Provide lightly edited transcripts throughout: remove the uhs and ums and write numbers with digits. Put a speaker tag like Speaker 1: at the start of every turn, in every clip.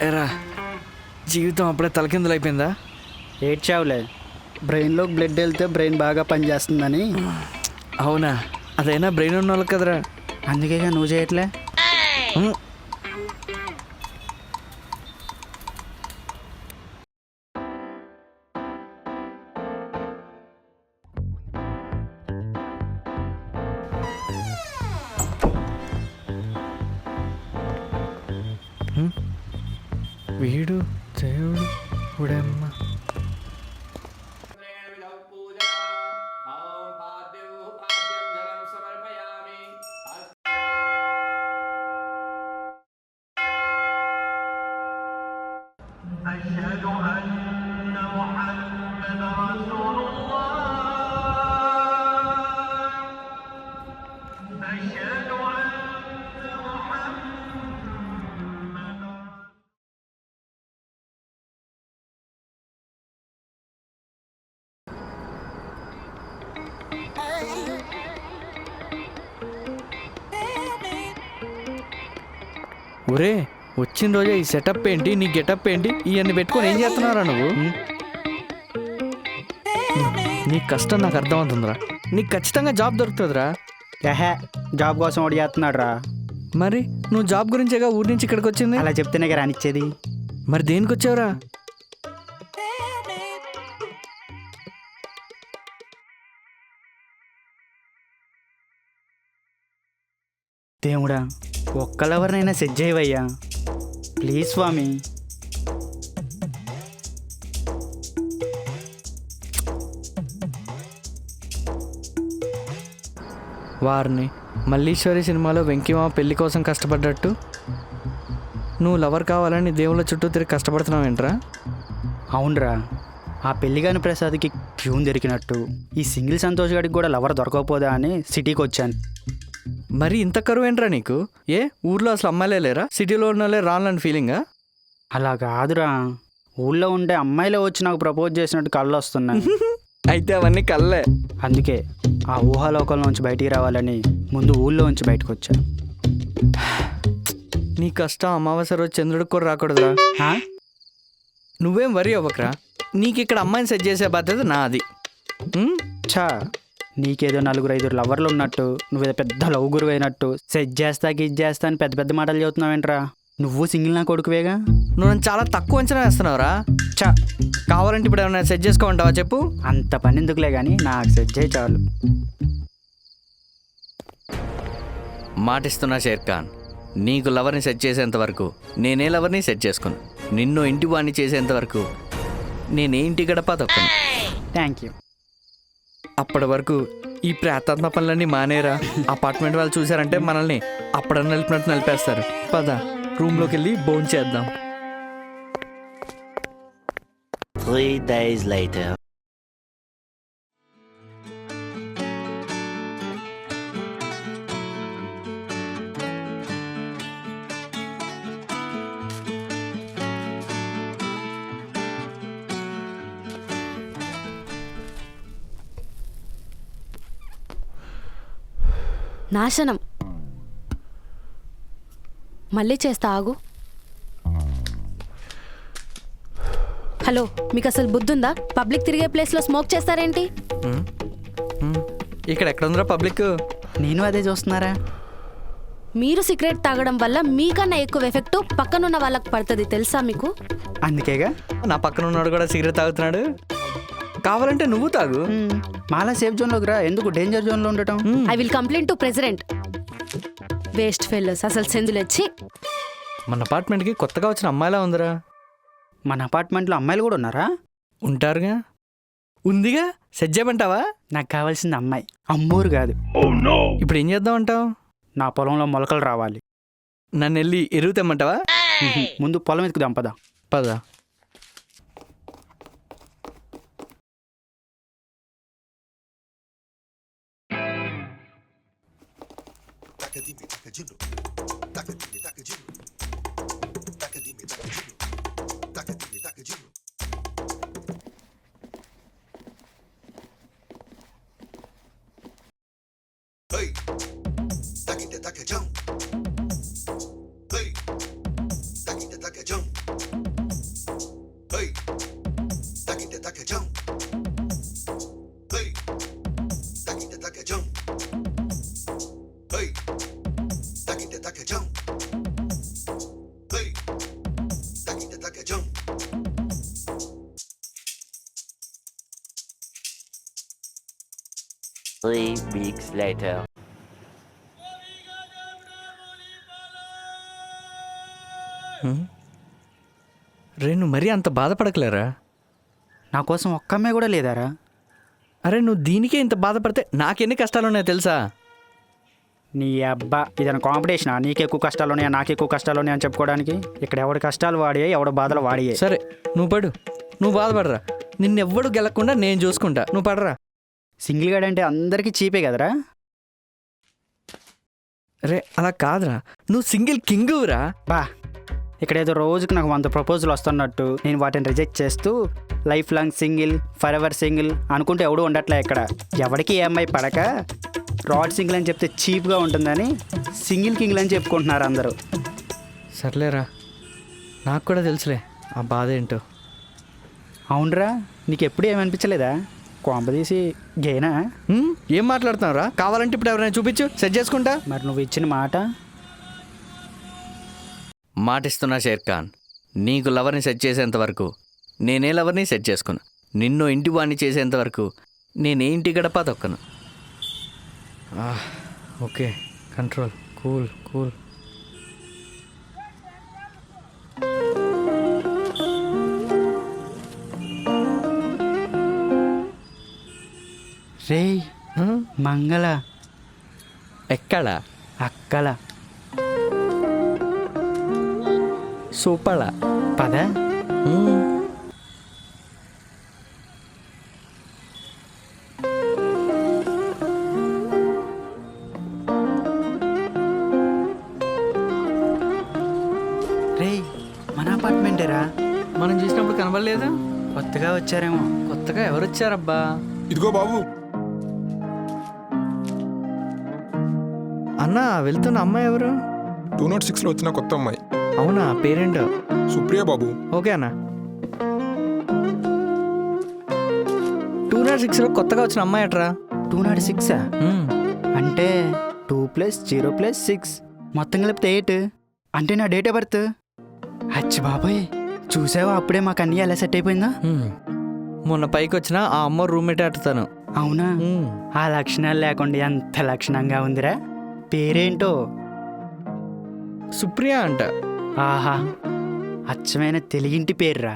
Speaker 1: ఎరా జీవితం అప్పుడే తలకిందులు అయిపోయిందా?
Speaker 2: ఏడ్చావులే, బ్రెయిన్లోకి బ్లడ్ వెళ్తే బ్రెయిన్ బాగా పనిచేస్తుందని.
Speaker 1: అవునా? అదైనా బ్రెయిన్ ఉన్న వాళ్ళకి కదరా.
Speaker 2: అందుకేగా నువ్వు చేయట్లే.
Speaker 1: వీడు దేవుడు ఉడమ్మ.
Speaker 3: أشهد أن محمدا رسول الله أشهد أن محمدا
Speaker 1: ఒరే వచ్చిన రోజే ఈ సెటప్ ఏంటి, నీ గెటప్ ఏంటి, ఇవన్నీ పెట్టుకొని ఏం చేస్తున్నారా నువ్వు? నీ కష్టం నాకు అర్థమవుతుందిరా. నీకు ఖచ్చితంగా జాబ్ దొరుకుతుందిరా.
Speaker 2: ఏహే, జాబ్ కోసం ఒకటి చేస్తున్నాడు రా.
Speaker 1: మరి నువ్వు జాబ్ గురించేగా ఊరి నుంచి ఇక్కడికి వచ్చింది.
Speaker 2: అలా చెప్తేనే రానిచ్చేది.
Speaker 1: మరి దేనికి వచ్చావురా?
Speaker 2: దేవుడా, ఒక్కలెవరినైనా సెట్ చేయవయ్యా ప్లీజ్ స్వామి.
Speaker 1: వారిని మల్లీశ్వరి సినిమాలో వెంకీమామ పెళ్లి కోసం కష్టపడ్డట్టు నువ్వు లవర్ కావాలని దేవుళ్ళ చుట్టూ తిరిగి కష్టపడుతున్నావేంట్రా?
Speaker 2: అవునరా, ఆ పెళ్లిగాని ప్రసాద్కి ట్యూన్ దొరికినట్టు ఈ సింగిల్ సంతోష్ గారికి కూడా లవర్ దొరకకపోదా అని సిటీకి వచ్చాను.
Speaker 1: మరి ఇంత కరువు ఏంట్రా నీకు? ఏ ఊర్లో అసలు అమ్మాయిలే లేరా? సిటీలో ఉన్నలే రాలని ఫీలింగా?
Speaker 2: అలా కాదురా, ఊళ్ళో ఉండే అమ్మాయిలే వచ్చి నాకు ప్రపోజ్ చేసినట్టు కళ్ళు వస్తున్నాయి.
Speaker 1: అయితే అవన్నీ కళ్ళే.
Speaker 2: అందుకే ఆ ఊహాలోకంలో నుంచి బయటికి రావాలని ముందు ఊళ్ళో నుంచి బయటకు వచ్చా.
Speaker 1: నీ కష్టం అమావాస్య రోజు చంద్రుడికి కూడా రాకూడదురా. నువ్వేం వరి అవ్వకరా. నీకు ఇక్కడ అమ్మాయిని సెట్ చేసే బాధ్యత నాది.
Speaker 2: చా, నీకేదో 4-5 లవర్లు ఉన్నట్టు, నువ్వేదో పెద్ద లవ్ గురువు అయినట్టు సెట్ చేస్తా గిజ్ చేస్తా అని పెద్ద పెద్ద మాటలు చెబుతున్నావేంట్రా? నువ్వు సింగిల్ నా కొడుకువేగా.
Speaker 1: నువ్వు నన్ను చాలా తక్కువ అంచనా వేస్తున్నావురా.
Speaker 2: చా,
Speaker 1: కావాలంటే ఇప్పుడు ఏమైనా సెట్ చేసుకోమంటావా చెప్పు?
Speaker 2: అంత పని ఎందుకులే కానీ నాకు సెట్ చేయి చాలు.
Speaker 1: మాటిస్తున్నా షేర్ ఖాన్, నీకు లవర్ని సెట్ చేసేంత వరకు నేనే లవర్ని సెట్ చేసుకోను. నిన్ను ఇంటి వాడిని చేసేంత వరకు నేనే ఇంటి గడప తప్పను.
Speaker 2: Thank you.
Speaker 1: అప్పటి వరకు ఈ ప్రేతాత్మ పనులన్నీ మానేరా. అపార్ట్మెంట్ వాళ్ళు చూసారంటే మనల్ని అప్పుడన్నా నలిపినట్టు నలిపేస్తారు. పద రూమ్లోకి వెళ్ళి భోజనం చేద్దాం.
Speaker 4: 3 days later.
Speaker 5: నాశనం. మళ్ళీ చేస్తా ఆగు. హలో, మీకు అసలు బుద్ధుందా? పబ్లిక్ తిరిగే ప్లేస్లో స్మోక్ చేస్తారేంటి?
Speaker 1: ఇక్కడ ఎక్కడ ఉందిరా పబ్లిక్?
Speaker 2: నేను అదే చూస్తున్నారా.
Speaker 5: మీరు సిగరెట్ తాగడం వల్ల మీకన్నా ఎక్కువ ఎఫెక్ట్ పక్కనున్న వాళ్ళకి పడుతుంది, తెలుసా మీకు?
Speaker 2: అందుకేగా
Speaker 1: నా పక్కన ఉన్నాడు కూడా సిగరెట్ తాగుతున్నాడు. కావాలంటే నువ్వు తాగు.
Speaker 2: మాలా సేఫ్ జోన్లోకి రా, ఎందుకు డేంజర్ జోన్లో ఉండటం?
Speaker 5: I will complaint to president. Waste fellows, అసలు సెందులెచ్చి.
Speaker 1: మన అపార్ట్మెంట్కి కొత్తగా వచ్చిన అమ్మాయిలా ఉందిరా.
Speaker 2: మన అపార్ట్మెంట్లో అమ్మాయిలు కూడా ఉన్నారా?
Speaker 1: ఉంటారుగా. ఉందిగా, సెట్ చేయమంటావా?
Speaker 2: నాకు కావాల్సింది అమ్మాయి, అమ్మోరు కాదు.
Speaker 1: ఇప్పుడు ఏం చేద్దాం అంటావు?
Speaker 2: నా పొలంలో మొలకలు రావాలి.
Speaker 1: నన్ను వెళ్ళి ఎరువు తెమ్మంటావా?
Speaker 2: ముందు పొలం ఎత్తుకు దంపదా.
Speaker 1: పద.
Speaker 6: Hey, take it, jump. Hey, take it, jump.
Speaker 4: 3 weeks later.
Speaker 1: రే నువ్వు మరీ అంత బాధపడకలేరా?
Speaker 2: నా కోసం ఒక్క అమ్మాయి కూడా లేదారా?
Speaker 1: అరే నువ్వు దీనికే ఇంత బాధపడితే నాకెన్ని కష్టాలు ఉన్నాయో తెలుసా?
Speaker 2: నీ అబ్బా ఇదైనా కాంపిటీషనా? నీకు ఎక్కువ కష్టాలు ఉన్నాయా నాకు ఎక్కువ కష్టాలు ఉన్నాయా అని చెప్పుకోవడానికి? ఇక్కడ ఎవడి కష్టాలు వాడియే, ఎవడ బాధలు వాడియే.
Speaker 1: సరే నువ్వు పడు, నువ్వు బాధపడరా. నిన్నెవ్వడు గెలకుండా నేను చూసుకుంటా, నువ్వు పడరా.
Speaker 2: సింగిల్ గార్డ్ అంటే అందరికీ చీపే కదరా?
Speaker 1: రే అలా కాదురా, నువ్వు సింగిల్ కింగురా.
Speaker 2: బా ఇక్కడ ఏదో రోజుకి నాకు 100 ప్రపోజల్ వస్తున్నట్టు నేను వాటిని రిజెక్ట్ చేస్తూ life long single, for ever single అనుకుంటే ఎవడు ఉండట్లే ఇక్కడ. ఎవరికి ఏమై పడక రాడ్ సింగిల్ అని చెప్తే చీప్గా ఉంటుందని సింగిల్ కింగిల్ అని చెప్పుకుంటున్నారు అందరూ.
Speaker 1: సర్లేరా, నాకు కూడా తెలుసులే ఆ బాధ ఏంటో.
Speaker 2: అవునరా, నీకు ఎప్పుడు ఏమనిపించలేదా? కొంపదీసి గేనా?
Speaker 1: ఏం మాట్లాడుతున్నావురా? కావాలంటే ఇప్పుడు ఎవరైనా చూపించు, సెట్ చేసుకుంటా.
Speaker 2: మరి నువ్వు ఇచ్చిన మాట
Speaker 1: మాటిస్తున్నా షేర్ ఖాన్, నీకు లవర్ని సెట్ చేసేంత వరకు నేనే లవర్ని సెట్ చేసుకున్నా. నిన్ను ఇంటి వాడిని చేసేంత వరకు నేనే ఇంటి గడప తొక్కను. Okay, control, cool cool.
Speaker 2: రే మంగళ
Speaker 1: ఎక్కడ?
Speaker 2: అక్కల
Speaker 1: సూపళ
Speaker 2: పద. రే మన అపార్ట్మెంటేరా?
Speaker 1: మనం చూసినప్పుడు కనబడలేదు.
Speaker 2: కొత్తగా వచ్చారేమో.
Speaker 1: కొత్తగా ఎవరు వచ్చారబ్బా?
Speaker 6: ఇదిగో బాబు.
Speaker 1: అన్నా వెళ్తున్న అమ్మాయి ఎవరు?
Speaker 6: 206లో వచ్చిన కొత్త అమ్మాయి.
Speaker 1: అవునా, పేరేంటో?
Speaker 6: సుప్రియ బాబు.
Speaker 1: ఓకే అన్న. 206లో కొత్తగా వచ్చిన అమ్మాయి అట్రా.
Speaker 2: 206 అంటే 2 + 0 + 6 మొత్తం కలిపితే 8. అంటే నా డేట్ ఆఫ్ బర్త్. అచ్చి బాబాయ్, చూసావా అప్పుడే మాకు అన్నీ ఎలా సెట్ అయిపోయిందా?
Speaker 1: మొన్న పైకి వచ్చిన ఆ అమ్మ రూమ్మేట్ అట్టుతాను.
Speaker 2: అవునా? ఆ లక్షణాలు లేకుండా ఎంత లక్షణంగా ఉందిరా. పేరేంటో?
Speaker 1: సుప్రియ అంట.
Speaker 2: ఆహా, అచ్చమైన తెలుగింటి పేర్రా.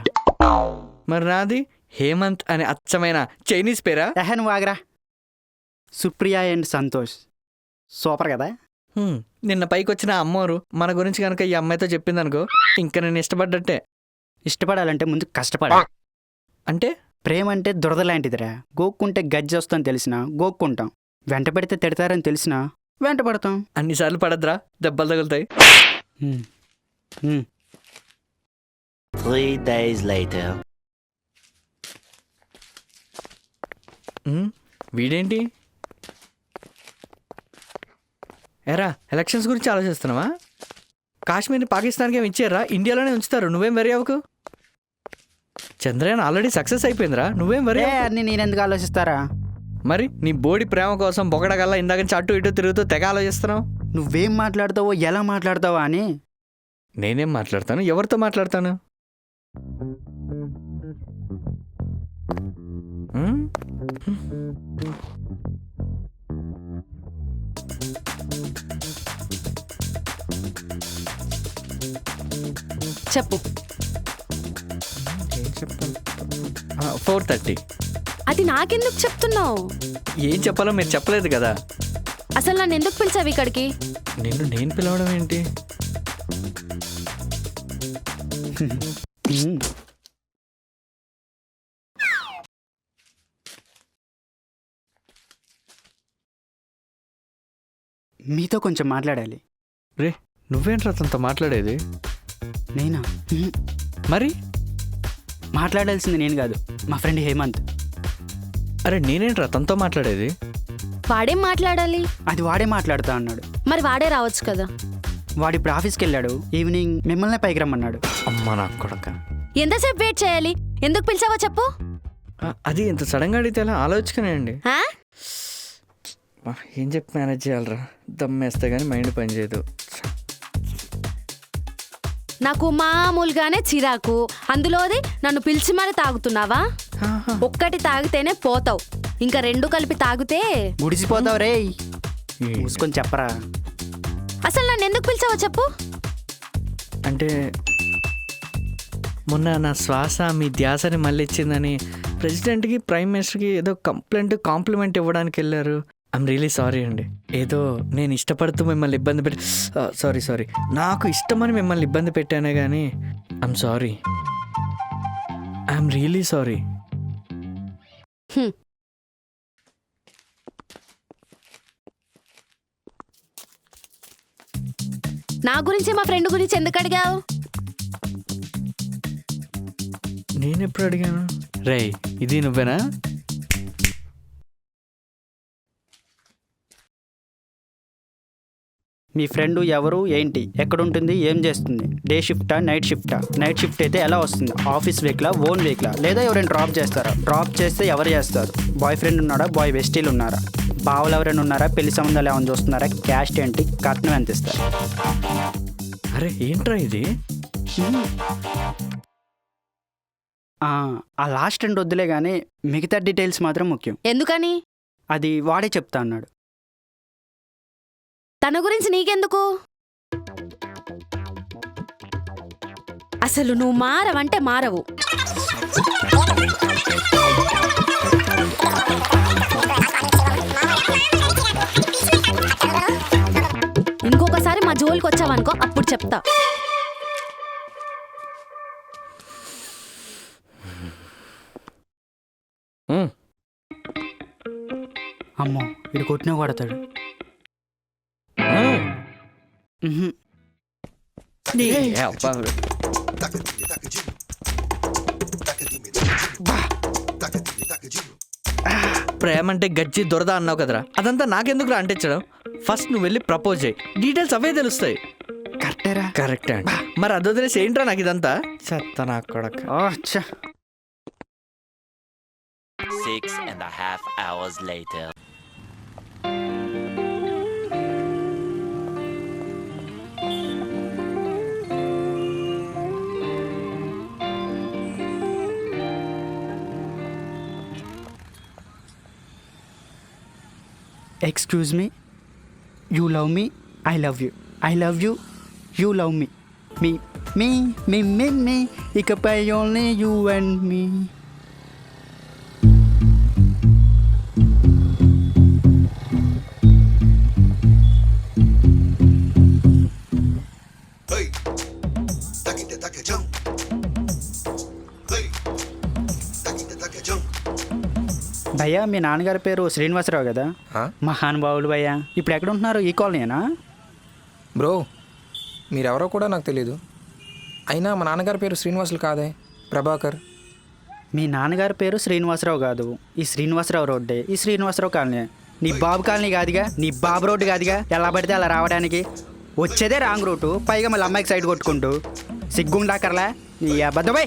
Speaker 1: మరి నాది హేమంత్ అనే అచ్చమైన చైనీస్ పేరా?
Speaker 2: నువ్వు ఆగరా. సుప్రియ అండ్ సంతోష్, సూపర్ కదా.
Speaker 1: నిన్న పైకి వచ్చిన ఆ అమ్మోరు మన గురించి కనుక ఈ అమ్మాయితో చెప్పిందనుకో, ఇంకా నేను ఇష్టపడ్డట్టే.
Speaker 2: ఇష్టపడాలంటే ముందు కష్టపడాలి.
Speaker 1: అంటే
Speaker 2: ప్రేమ అంటే దురద లాంటిదిరా. గోక్కుంటే గజ్జి వస్తుందని తెలిసినా గోక్కుంటాం, వెంట పెడితే తిడతారని తెలిసినా వెంట పడతాం.
Speaker 1: అన్నిసార్లు పడద్రా, దెబ్బలు తగులుతాయి.
Speaker 4: 3 days later.
Speaker 1: వీడేంటి? ఎరా ఎలక్షన్స్ గురించి ఆలోచిస్తున్నావా? కాశ్మీర్ని పాకిస్తాన్కి ఏమి ఇచ్చారా? ఇండియాలోనే ఉంచుతారు, నువ్వేం వరి అవ్వకు. చంద్రయాన్ ఆల్రెడీ సక్సెస్ అయిపోయిందిరా, నువ్వేం వరి అవ్వకు.
Speaker 2: అన్ని నేనెందుకు ఆలోచిస్తారా?
Speaker 1: మరి నీ బోడి ప్రేమ కోసం బొగడగల్లా ఇందాక నుంచి అటు ఇటు తిరుగుతూ తెగ ఆలోచిస్తున్నావు.
Speaker 2: నువ్వేం మాట్లాడతావో ఎలా మాట్లాడతావో అని.
Speaker 1: నేనేం మాట్లాడతాను? ఎవరితో మాట్లాడతాను?
Speaker 5: చెప్పు.
Speaker 1: 4:30.
Speaker 5: అది నాకెందుకు చెప్తున్నావు?
Speaker 1: ఏం చెప్పాలో మీరు చెప్పలేదు కదా.
Speaker 5: అసలు నన్ను ఎందుకు పిలిచావు ఇక్కడికి?
Speaker 1: నిన్ను నేను పిలవడం ఏంటి?
Speaker 2: మీతో కొంచెం మాట్లాడాలి.
Speaker 1: రే నువ్వేంట్రా తనతో మాట్లాడేది?
Speaker 2: నేనా?
Speaker 1: మరి
Speaker 2: మాట్లాడాల్సింది నేను కాదు, మా ఫ్రెండ్ హేమంత్.
Speaker 1: అరే నేనేంట్రా తనతో మాట్లాడేది?
Speaker 5: వాడేం మాట్లాడాలి?
Speaker 2: అది వాడే మాట్లాడుతా అన్నాడు.
Speaker 5: మరి వాడే రావచ్చు కదా.
Speaker 2: వాడు ఇప్పుడు ఆఫీస్కి వెళ్ళాడు, ఈవినింగ్ మిమ్మల్ని పైకి రమ్మన్నాడు.
Speaker 1: అమ్మా నా కొడక.
Speaker 5: ఎంతసేపు వెయిట్ చేయాలి? ఎందుకు పిలిచావో చెప్పు.
Speaker 1: అది ఎంత సడన్గా అడిగితే ఎలా? ఆలోచించుకునేయండి.
Speaker 5: ఆ?
Speaker 1: ఏం చెప్పి మేనేజ్ చేయాలరా? దమ్మేస్తే కానీ మైండ్ పనిచేయదు.
Speaker 5: నాకు మామూలుగానే చిరాకు, అందులోది నన్ను పిలిచి మరి తాగుతున్నావా? ఒక్కటి తాగితేనే పోతావు. ఇంకా రెండు కలిపి తాగితే
Speaker 2: గుడిసిపోతావు రే. మూసుకొని చెప్పరా.
Speaker 5: అసలు నన్ను ఎందుకు పిలిచావో చెప్పు.
Speaker 1: అంటే మొన్న నా శ్వాస మీ ధ్యాసని మళ్ళీ ఇచ్చిందని ప్రెసిడెంట్కి ప్రైమ్ మినిస్టర్కి ఏదో కాంప్లిమెంట్ ఇవ్వడానికి వెళ్ళారు. ఐఎమ్ రియలీ సారీ అండి. ఏదో నేను ఇష్టపడుతూ మిమ్మల్ని ఇబ్బంది పెట్టి సారీ నాకు ఇష్టమని మిమ్మల్ని ఇబ్బంది పెట్టానే కానీ I'm sorry. I'm really sorry.
Speaker 5: నా గురించి మా ఫ్రెండ్ గురించి ఎందుకు అడిగావు?
Speaker 1: నేను ఎప్పుడు అడిగాను? రేయ్ ఇది నువ్వేనా?
Speaker 2: మీ ఫ్రెండ్ ఎవరు, ఏంటి, ఎక్కడుంటుంది, ఏం చేస్తుంది, డే షిఫ్టా నైట్ షిఫ్టా? నైట్ షిఫ్ట్ అయితే ఎలా వస్తుంది? ఆఫీస్ వీక్లా, ఓన్ వీక్లా, లేదా ఎవరైనా డ్రాప్ చేస్తారా? డ్రాప్ చేస్తే ఎవరు చేస్తారు? బాయ్ ఫ్రెండ్ ఉన్నారా, బాయ్ బెస్టీలు ఉన్నారా, బావులు ఎవరైనా ఉన్నారా, పెళ్లి సంబంధాలు ఏమైనా చూస్తున్నారా, క్యాస్ట్ ఏంటి, కట్నం ఎంత ఇస్తారు?
Speaker 1: అరే ఏంట్రా ఇది?
Speaker 2: ఆ లాస్ట్ రెండు వద్దులే కానీ మిగతా డీటెయిల్స్ మాత్రం ముఖ్యం.
Speaker 5: ఎందుకని?
Speaker 2: అది వాడే చెప్తా అన్నాడు.
Speaker 5: తన గురించి నీకెందుకు? అసలు నువ్వు మారవంటే మారవు. ఇంకొకసారి మా జోలికి వచ్చావనుకో అప్పుడు చెప్తా.
Speaker 2: అమ్మో వీడు కొట్టినా కొడతాడు.
Speaker 1: ప్రేమ అంటే గజ్జి దొరద అన్నావు కదరా, అదంతా నాకెందుకు అంటించడం? ఫస్ట్ నువ్వు వెళ్ళి ప్రపోజ్ చేయి, డీటెయిల్స్ అవే తెలుస్తాయి.
Speaker 2: కరెక్టేరా?
Speaker 1: కరెక్టే అండి. మరి అది వదిలేసి ఏంట్రా నాకు ఇదంతా? చెత్త నాకు కొడక.
Speaker 4: 6.5 hours later.
Speaker 2: Excuse me, you love me, I love you, I love you, you love me, me me me me me ఇకపై ఓన్లీ యూ అండ్ మీ. భయ్యా మీ నాన్నగారి పేరు శ్రీనివాసరావు కదా? మహానుభావులు భయ్యా. ఇప్పుడు ఎక్కడ ఉంటున్నారు? ఈ కాలనీనా?
Speaker 7: బ్రో మీరెవరో కూడా నాకు తెలీదు. అయినా మా నాన్నగారి పేరు శ్రీనివాసులు కాదే, ప్రభాకర్.
Speaker 2: మీ నాన్నగారి పేరు శ్రీనివాసరావు కాదు, ఈ శ్రీనివాసరావు రోడ్డే, ఈ శ్రీనివాసరావు కాలనీ. నీ బాబు కాలనీ కాదుగా, నీ బాబు రోడ్డు కాదుగా. ఎలా పడితే అలా రావడానికి వచ్చేదే రాంగ్ రూటు, పైగా మళ్ళీ అమ్మాయికి సైడ్ కొట్టుకుంటూ సిగ్గుండాకర్లా నీ అబద్ధమై.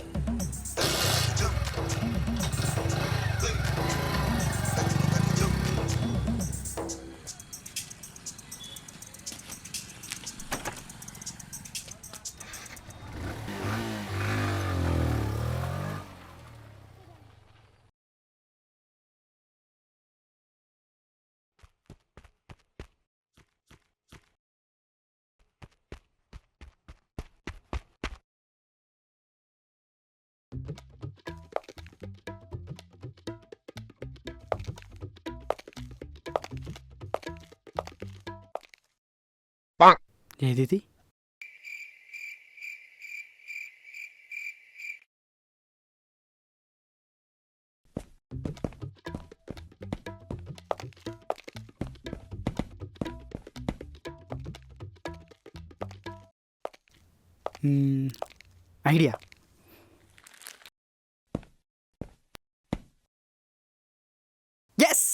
Speaker 2: ఏది ఐడియా. ఎస్.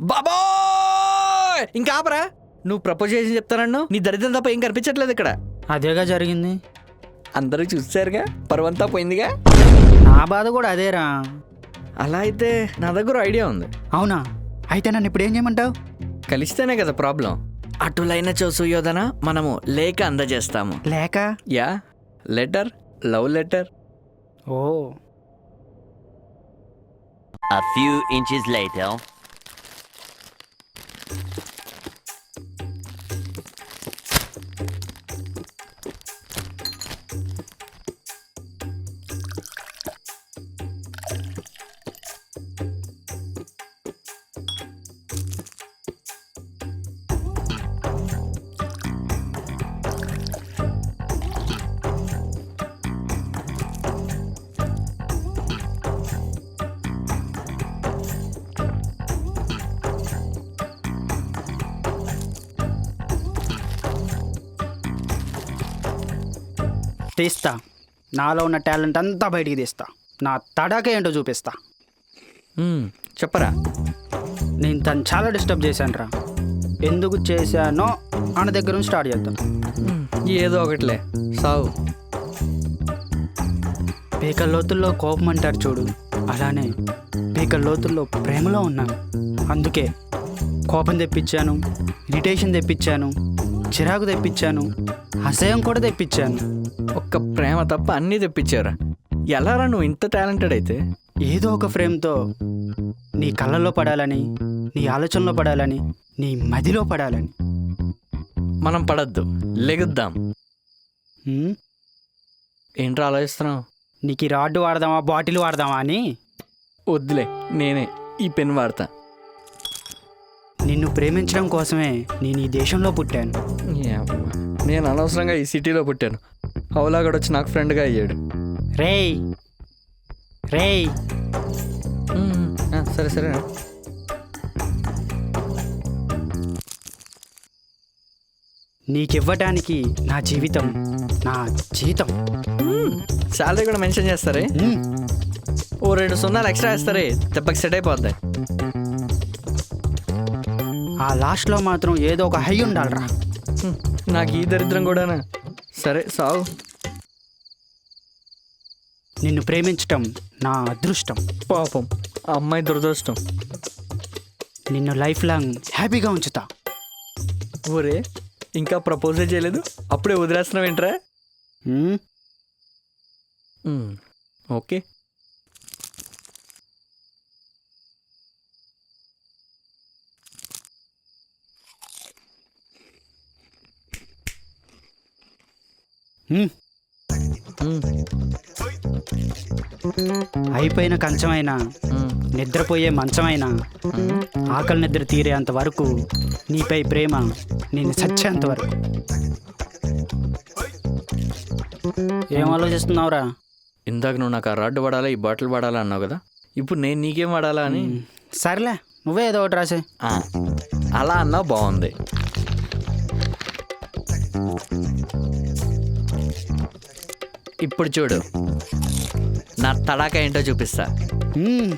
Speaker 1: బాబోయ్ ఇంకా ఆపరా. నువ్వు ప్రపోజ్ చేసి చెప్తానన్ను, నీ దరిద్రం తప్ప ఏం కనిపించట్లేదు ఇక్కడ.
Speaker 2: అదేగా జరిగింది.
Speaker 1: అందరూ చూసారుగా, పరువంతా పోయిందిగా.
Speaker 2: నా బాధ కూడా అదేరా.
Speaker 1: అలా అయితే నా దగ్గర ఐడియా ఉంది.
Speaker 2: అవునా? అయితే నన్ను ఇప్పుడు ఏం చేయమంటావు?
Speaker 1: కలిస్తేనే కదా ప్రాబ్లం. అటులైన సుయోధన మనము లేఖ అందజేస్తాము.
Speaker 2: లేక?
Speaker 1: Yeah, letter, love letter.
Speaker 2: Oh,
Speaker 4: A few inches later.
Speaker 2: తీస్తా. నాలో ఉన్న టాలెంట్ అంతా బయటికి తీస్తా. నా తడాకే ఏంటో చూపిస్తా.
Speaker 1: చెప్పరా.
Speaker 2: నేను తను చాలా డిస్టర్బ్ చేశాను రా. ఎందుకు చేశానో అన్న దగ్గర నుంచి స్టార్ట్ చేద్దాం.
Speaker 1: ఏదో ఒకటిలే, సావు.
Speaker 2: పీక లోతుల్లో కోపం అంటారు చూడు, అలానే పీక లోతుల్లో ప్రేమలో ఉన్నాను. అందుకే కోపం తెప్పించాను, ఇరిటేషన్ తెప్పించాను, చిరాకు తెప్పించాను, అసహ్యం కూడా తెప్పించాను.
Speaker 1: ఒక్క ప్రేమ తప్ప అన్నీ తెప్పించారా. ఎలారా నువ్వు ఇంత టాలెంటెడ్ అయితే?
Speaker 2: ఏదో ఒక ఫ్రేమ్తో నీ కళ్ళల్లో పడాలని, నీ ఆలోచనలో పడాలని, నీ మదిలో పడాలని.
Speaker 1: మనం పడద్దు, లెగుద్దాం.
Speaker 2: హ్మ్?
Speaker 1: ఏంట్రా ఆలోచిస్తున్నావు?
Speaker 2: నీకు ఈ రాడ్డు వాడదామా, బాటిల్ వాడదామా అని.
Speaker 1: వద్దులే, నేనే ఈ పెన్ వాడతా.
Speaker 2: నిన్ను ప్రేమించడం కోసమే నేను ఈ దేశంలో పుట్టాను.
Speaker 1: నేను అనవసరంగా ఈ సిటీలో పుట్టాను. హౌలాగడ్ వచ్చి నాకు ఫ్రెండ్గా అయ్యాడు.
Speaker 2: రేయ్ రేయ్,
Speaker 1: సరే సరే.
Speaker 2: నీకివ్వటానికి నా జీవితం, నా జీతం.
Speaker 1: శాలరీ కూడా మెన్షన్ చేస్తారే. ఓ 2 సున్నాలు ఎక్స్ట్రా వేస్తారే, దెబ్బకి సెట్ అయిపోద్ది.
Speaker 2: ఆ లాస్ట్లో మాత్రం ఏదో ఒక హై ఉండాలిరా.
Speaker 1: నాకు ఈ దరిద్రం కూడానా? సరే సావు.
Speaker 2: నిన్ను ప్రేమించటం నా అదృష్టం.
Speaker 1: పాపం ఆ అమ్మాయి దురదృష్టం.
Speaker 2: నిన్ను లైఫ్ లాంగ్ హ్యాపీగా ఉంచుతా.
Speaker 1: ఊరే ఇంకా ప్రపోజే చేయలేదు, అప్పుడే వదిలేస్తున్నావు ఏంట్రా?
Speaker 2: హ్మ్?
Speaker 1: ఓకే.
Speaker 2: హ్మ్. అయిపోయిన కంచమైనా, నిద్రపోయే మంచమైనా, ఆకలి నిద్ర తీరేంత వరకు నీపై ప్రేమ నేను చచ్చేంత వరకు. ఏం ఆలోచిస్తున్నావురా?
Speaker 1: ఇందాక నువ్వు నాకు ఆ రాడ్డు పడాలా, ఈ బాటిల్ పడాలా అన్నావు కదా, ఇప్పుడు నేను నీకేం వాడాలా అని.
Speaker 2: సర్లే, నువ్వే ఏదో ఒకటి రాసే.
Speaker 1: అలా అన్నావు, బాగుంది. ఇప్పుడు చూడు, నా తడాక ఏంటో చూపిస్తా.
Speaker 2: హ్మ్.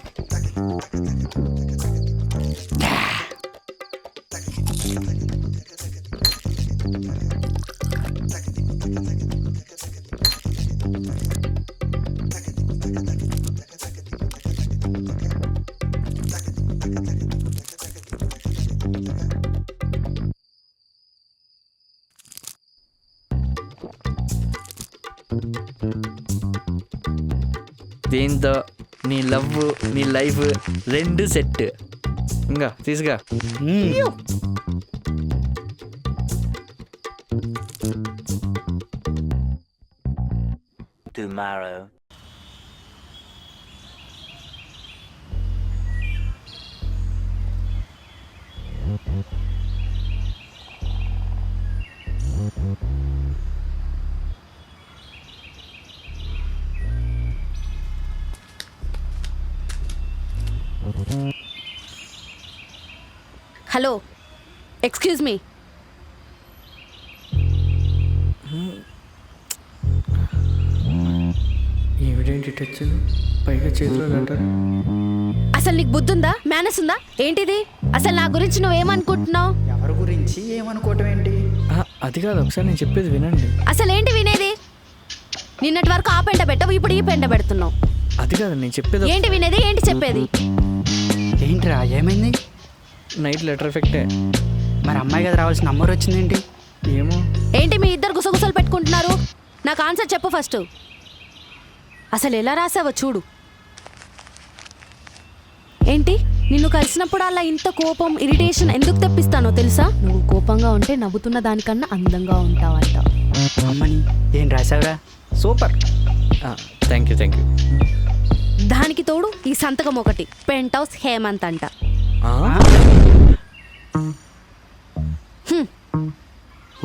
Speaker 1: దీంతో నీ లవ్ నీ లైఫ్ రెండు సెట్. ఇంకా తీసుగా.
Speaker 4: Tomorrow.
Speaker 5: Hello, excuse me.
Speaker 1: ఏమిటేంటి టచ్ పైగా చేతిలో లెటర్.
Speaker 5: అసలు నీకు బుద్ధుందా, మేనస్ ఉందా? ఏంటిది? అసలు నా గురించి నువ్వేమనుకుంటున్నావు?
Speaker 2: ఎవరి గురించి ఏమనుకోవటం ఏంటి?
Speaker 1: అది కాదు, ఒకసారి నేను చెప్పేది వినండి.
Speaker 5: అసలు ఏంటి వినేది? నిన్నటి వరకు ఆ పెంట పెట్టవు, ఇప్పుడు ఈ పెంట పెడుతున్నావు.
Speaker 1: అది కాదు నేను చెప్పేది.
Speaker 5: ఏంటి వినేది, ఏంటి చెప్పేది?
Speaker 2: ఏంట్రా ఏమైంది?
Speaker 1: నైట్ లెటర్ ఎఫెక్టే.
Speaker 2: మరి అమ్మాయి కదా రావాల్సిన నంబర్ వచ్చిందేంటి?
Speaker 1: ఏమో.
Speaker 5: ఏంటి మీ ఇద్దరు గుసగుసలు పెట్టుకుంటున్నారు? నాకు ఆన్సర్ చెప్పు ఫస్ట్. అసలు ఎలా రాసావో చూడు. ఏంటి, నిన్ను కలిసినప్పుడు అలా ఇంత కోపం ఇరిటేషన్ ఎందుకు తెప్పిస్తానో తెలుసా? నువ్వు కోపంగా ఉంటే నవ్వుతున్న దానికన్నా అందంగా ఉంటావంట.
Speaker 2: అమ్మని ఏం రాసావురా? సూపర్.
Speaker 1: Thank you.
Speaker 5: దానికి తోడు ఈ సంతకం ఒకటి, పెంట్ హౌస్ హేమంత్ అంట.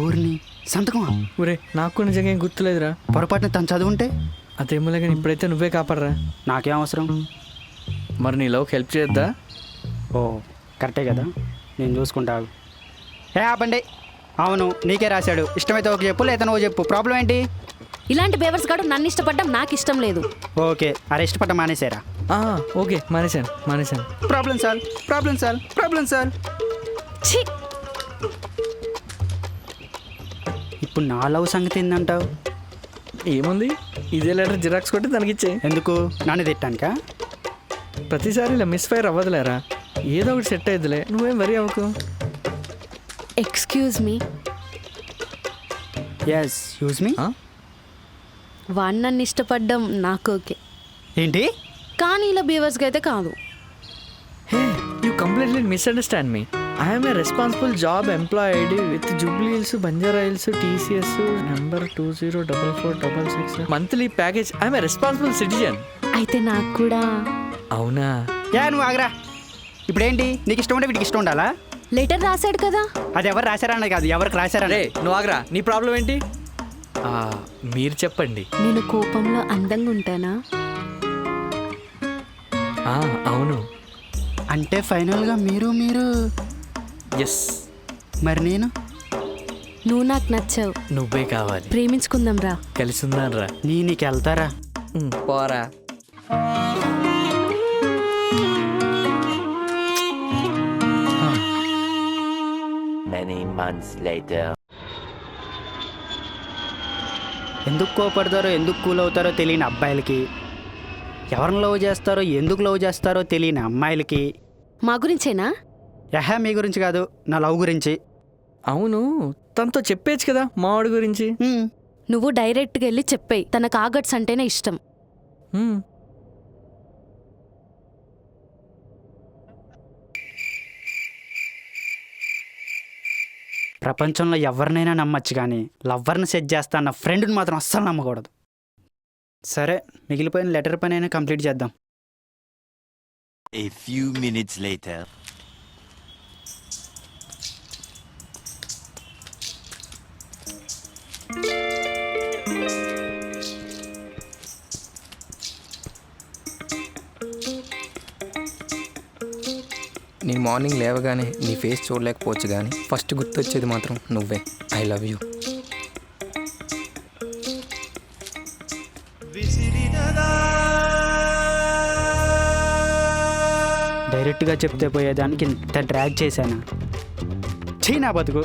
Speaker 2: ఊరిని సంతకమా?
Speaker 1: ఊరే నాకు కూడా నిజంగా ఏం గుర్తులేదురా.
Speaker 2: పొరపాటున తను చదువుంటే?
Speaker 1: అదేమోలే కానీ ఇప్పుడైతే నువ్వే కాపాడరా.
Speaker 2: నాకేం అవసరం?
Speaker 1: మరి నీ లవ్కి హెల్ప్ చేద్దా?
Speaker 2: ఓ కరెక్టే కదా, నేను చూసుకుంటాను. ఆపండి. అవును నీకే రాశాడు. ఇష్టమైతే ఒక చెప్పు, లేదా నువ్వు చెప్పు. ప్రాబ్లం ఏంటి?
Speaker 5: ఇలాంటి బేవర్స్ గాడు నన్ను ఇష్టపడ్డం నాకు ఇష్టం లేదు.
Speaker 2: ఓకే, అరే ఇష్టపడ్డ మానేసారా?
Speaker 1: ఓకే మానేశాను.
Speaker 2: Problem solve.
Speaker 5: ఛీ,
Speaker 2: ఇప్పుడు నా లవ్ సంగతి ఏందంటావు?
Speaker 1: ఏముంది, ఇదే లెటర్ జిరాక్స్ కొట్టి తనకిచ్చే.
Speaker 2: ఎందుకు? నన్ను తిట్టానికా?
Speaker 1: ప్రతిసారి ఇలా మిస్ ఫైర్ అవ్వదులేరా, ఏదో ఒకటి సెట్ అయ్యిద్దిలే, నువ్వేం వరి అవ్వకు.
Speaker 5: Excuse me.
Speaker 2: ఎస్ యూజ్ మీ.
Speaker 5: వాడు నన్ను ఇష్టపడ్డం నాకు ఓకే,
Speaker 2: ఏంటి?
Speaker 5: కానీ ఇలా బేవర్స్గా అయితే కాదు.
Speaker 1: Hey, you completely misunderstand me. I'm a responsible job employed with Jubilee Hills, Banjara Hills, TCS number 204466 monthly package. I'm a responsible citizen.
Speaker 5: అయితే నాకు కూడా.
Speaker 1: అవునా?
Speaker 2: నువ్వు ఆగరా. ఇప్పుడేంటి, నీకు ఇష్టం ఉంటే వీటికి ఇష్టం ఉండాలా?
Speaker 5: లెటర్ రాశాడు కదా.
Speaker 2: అది ఎవరు రాశారన్నది కాదు, ఎవరికి రాశారనే.
Speaker 1: నువ్వు ఆగరా, నీ ప్రాబ్లం ఏంటి? మీరు చెప్పండి.
Speaker 5: నేను కోపంలో అందంగా ఉంటానా?
Speaker 1: అవును.
Speaker 2: అంటే ఫైనల్గా మీరు
Speaker 1: ఎస్.
Speaker 2: మరి నేను?
Speaker 5: నువ్వు నాకు నచ్చావు.
Speaker 1: నువ్వే కావాలి.
Speaker 5: ప్రేమించుకుందాం రా.
Speaker 1: కలిసి ఉందాం రా.
Speaker 2: నీకు వెళ్తారా?
Speaker 1: పోరా.
Speaker 4: Many months later.
Speaker 2: ఎందుకు కోపడతారో, ఎందుకు కూల్ అవుతారో తెలియని అబ్బాయిలకి, ఎవరిని లవ్ చేస్తారో, ఎందుకు లవ్ చేస్తారో తెలియని అమ్మాయిలకి.
Speaker 5: మా గురించేనా?
Speaker 2: మీ గురించి కాదు, నా లవ్ గురించి.
Speaker 1: అవును, తనతో చెప్పేచ్చు కదా మావాడి గురించి.
Speaker 5: నువ్వు డైరెక్ట్గా వెళ్ళి చెప్పేయి, తనకు ఆగట్స్ అంటేనే ఇష్టం.
Speaker 2: ప్రపంచంలో ఎవరినైనా నమ్మచ్చు, కానీ లవ్వర్ని సెట్ చేస్తా అన్న ఫ్రెండ్ని మాత్రం అస్సలు నమ్మకూడదు. సరే, మిగిలిపోయిన లెటర్ పని అయినా కంప్లీట్ చేద్దాం.
Speaker 4: A few minutes later.
Speaker 7: నేను మార్నింగ్ లేవగానే నీ ఫేస్ చూడలేకపోవచ్చు, కానీ ఫస్ట్ గుర్తొచ్చేది మాత్రం నువ్వే. I love you.
Speaker 2: డైరెక్ట్గా చెప్తే పోయేదానికి ఇంత డ్రాగ్ చేశాను. చీ నా బతుకు.